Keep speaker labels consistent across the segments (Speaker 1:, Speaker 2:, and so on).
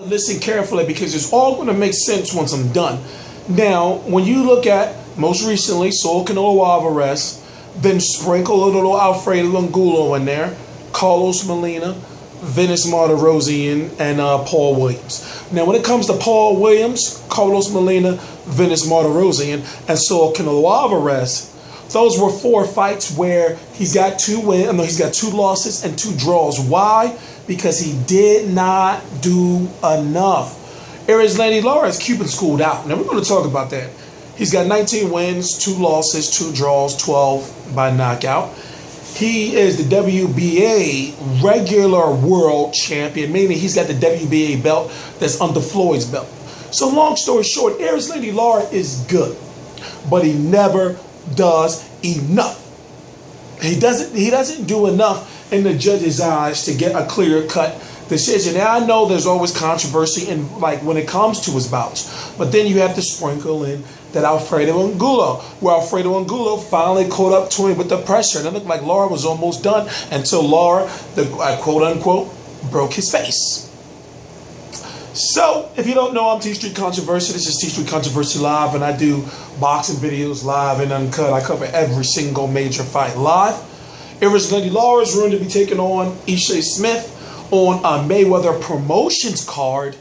Speaker 1: Listen carefully because it's all going to make sense once I'm done. Now, when you look at most recently Saul Canelo Alvarez, then sprinkle a little Alfredo Angulo in there, Carlos Molina, Venice Martirosyan, and Paul Williams. Now, when it comes to Paul Williams, Carlos Molina, Venice Martirosyan, and Saul Canelo Alvarez, those were 4 fights where he's got 2 losses and 2 draws. Why? Because he did not do enough. Erislandy Lara is Cuban schooled out. Now, we're going to talk about that. He's got 19 wins, 2 losses, 2 draws, 12 by knockout. He is the WBA regular world champion, meaning he's got the WBA belt that's under Floyd's belt. So long story short, Erislandy Lara is good, but he never does enough. He doesn't do enough in the judge's eyes to get a clear-cut decision. Now, I know there's always controversy in when it comes to his bouts, but then you have to sprinkle in that Alfredo Angulo, where Alfredo Angulo finally caught up to him with the pressure, and it looked like Lara was almost done until Lara, the quote-unquote, broke his face. So, if you don't know, I'm TstreeT Controversy. This is TstreeT Controversy Live, and I do boxing videos live and uncut. I cover every single major fight live. Erislandy Lara is going to be taking on Ishe Smith on a Mayweather Promotions card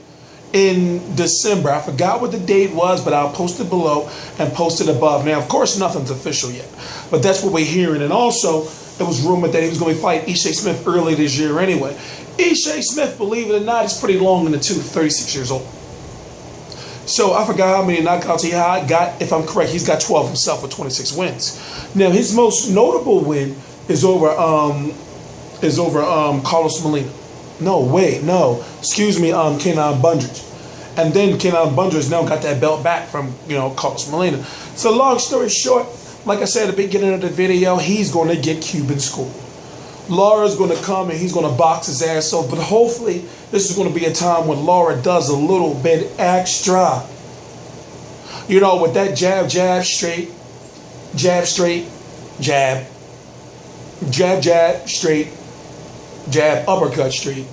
Speaker 1: in December. I forgot what the date was, but I'll post it below and post it above. Now, of course, nothing's official yet, but that's what we're hearing. And also, it was rumored that he was going to fight Ishe Smith early this year anyway. Ishe Smith, believe it or not, is pretty long in the tooth, 36 years old. So I forgot how many knockouts he got. If I'm correct, he's got 12 himself with 26 wins. Now, his most notable win is over Carlos Molina. Excuse me, Kenan Bundridge. And then Kenan Bundridge now got that belt back from, Carlos Molina. So long story short, like I said at the beginning of the video, he's going to get Cuban school. Lara's going to come and he's going to box his ass off, but hopefully this is going to be a time when Lara does a little bit extra. With that jab, straight, jab, jab, straight, jab, uppercut, straight,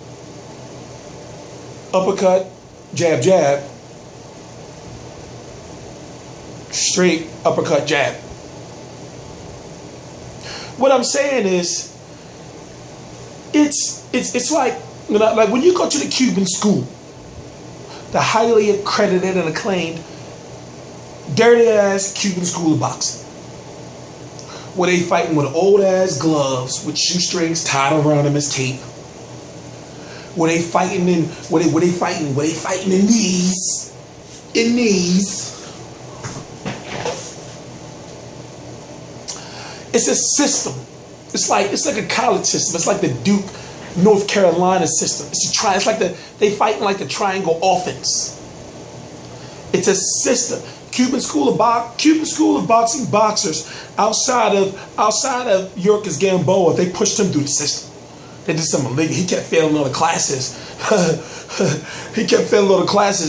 Speaker 1: uppercut, jab, straight, uppercut, jab. What I'm saying is, it's like when you go to the Cuban school, the highly accredited and acclaimed dirty ass Cuban school of boxing, where they fighting with old ass gloves with shoestrings tied around them as tape, where they fighting in knees. It's a system. It's like a college system. It's like the Duke, North Carolina system. It's like they fight like the triangle offense. It's a system. Cuban school of boxing boxers outside of Yorkers Gamboa, they pushed him through the system. They did something illegal. He kept failing all the classes.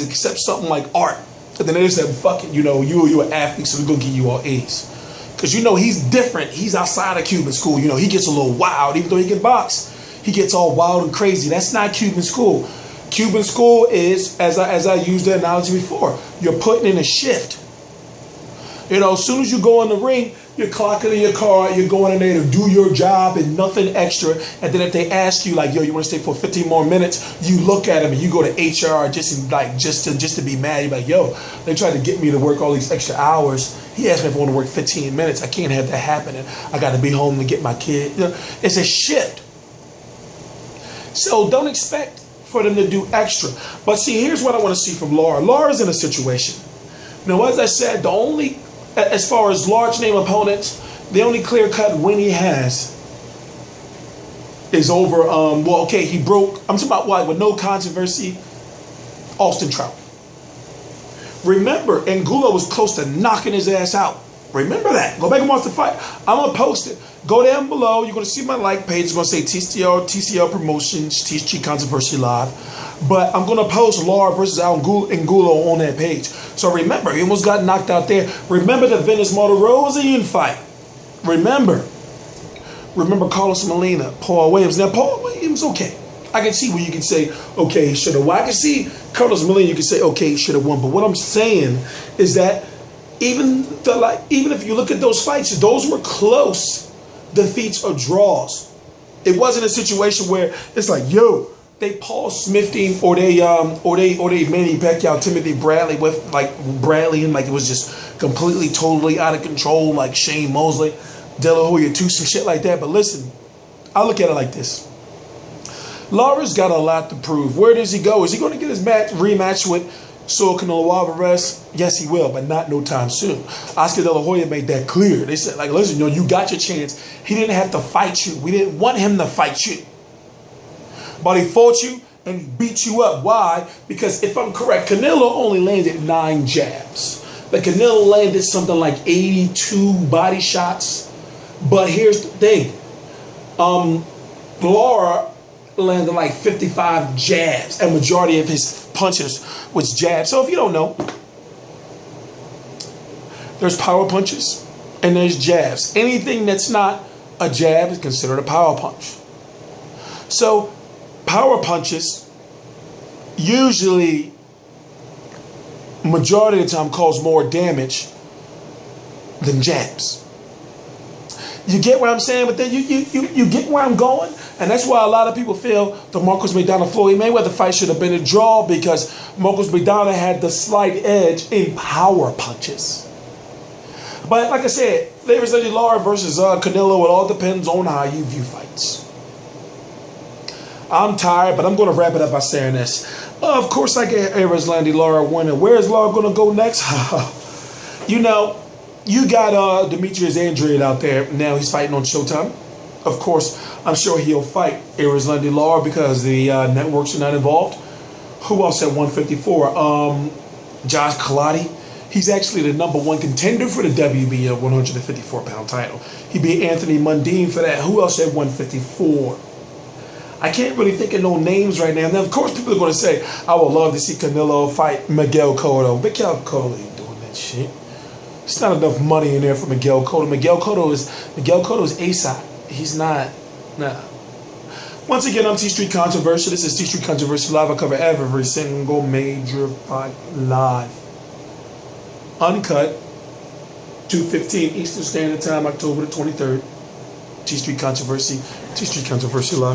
Speaker 1: Except something like art. And then they said, "Fuck it, you're an athlete, so we're gonna give you all A's." Because he's different. He's outside of Cuban school. He gets a little wild. Even though he can box, he gets all wild and crazy. That's not Cuban school. Cuban school is, as I used the analogy before, you're putting in a shift. As soon as you go in the ring, you're clocking in your car, you're going in there to do your job and nothing extra. And then if they ask you, you want to stay for 15 more minutes, you look at them and you go to HR just to be mad. You're like, yo, they tried to get me to work all these extra hours. He asked me if I want to work 15 minutes. I can't have that happening. I got to be home to get my kid. It's a shift. So don't expect for them to do extra. But see, here's what I want to see from Lara. Lara's in a situation. As I said, as far as large name opponents, the only clear-cut win he has is over, he broke, I'm talking about with no controversy, Austin Trout. Remember, Angulo was close to knocking his ass out. Remember that. Go back and watch the fight. I'm going to post it. Go down below. You're going to see my like page. It's going to say TCL Promotions, TstreeT Controversy Live. But I'm going to post Lara versus Angulo on that page. So remember, he almost got knocked out there. Remember the Venice Martirosyan fight. Remember Carlos Molina, Paul Williams. Now, Paul Williams, okay. I can see where you can say, okay, he should have. Well, I can see Carlos Millon, you can say, okay, he should have won. But what I'm saying is that even if you look at those fights, those were close defeats or draws. It wasn't a situation where it's like, yo, they Paul Smithy or they Manny Pacquiao, Timothy Bradley with like Bradley, and like it was just completely, totally out of control, like Shane Mosley, De La Hoya too, some shit like that. But listen, I look at it like this. Lara's got a lot to prove. Where does he go? Is he going to get his rematch with Saul Canelo Alvarez? Yes, he will, but not no time soon. Oscar De La Hoya made that clear. They said, like, listen, you got your chance. He didn't have to fight you. We didn't want him to fight you. But he fought you and he beat you up. Why? Because if I'm correct, Canelo only landed 9 jabs. But Canelo landed something like 82 body shots. But here's the thing. Lara landed like 55 jabs. And majority of his punches was jabs. So if you don't know, there's power punches and there's jabs. Anything that's not a jab is considered a power punch. So power punches usually, majority of the time, cause more damage than jabs. You get what I'm saying? But then you get where I'm going? And that's why a lot of people feel the Marcos Maidana-Floyd Mayweather fight should have been a draw, because Marcos Maidana had the slight edge in power punches. But like I said, Erislandy Lara versus Canelo, it all depends on how you view fights. I'm tired, but I'm going to wrap it up by saying this. Of course, I get Erislandy Lara winning. Where is Lara going to go next? You know, you got Demetrius Andrade out there. Now he's fighting on Showtime. Of course, I'm sure he'll fight Erislandy Lara because the networks are not involved. Who else at 154? Josh Clottey. He's actually the #1 contender for the WBO 154-pound title. He beat Anthony Mundine for that. Who else at 154? I can't really think of no names right now. Now, of course, people are going to say, I would love to see Canelo fight Miguel Cotto. Miguel Cotto ain't doing that shit. There's not enough money in there for Miguel Cotto. Miguel Cotto is ASAP. He's not. Nah. Once again, I'm TstreeT Controversy. This is TstreeT Controversy Live. I cover every single major fight live. Uncut. 2:15 Eastern Standard Time, October the 23rd. TstreeT Controversy. TstreeT Controversy Live.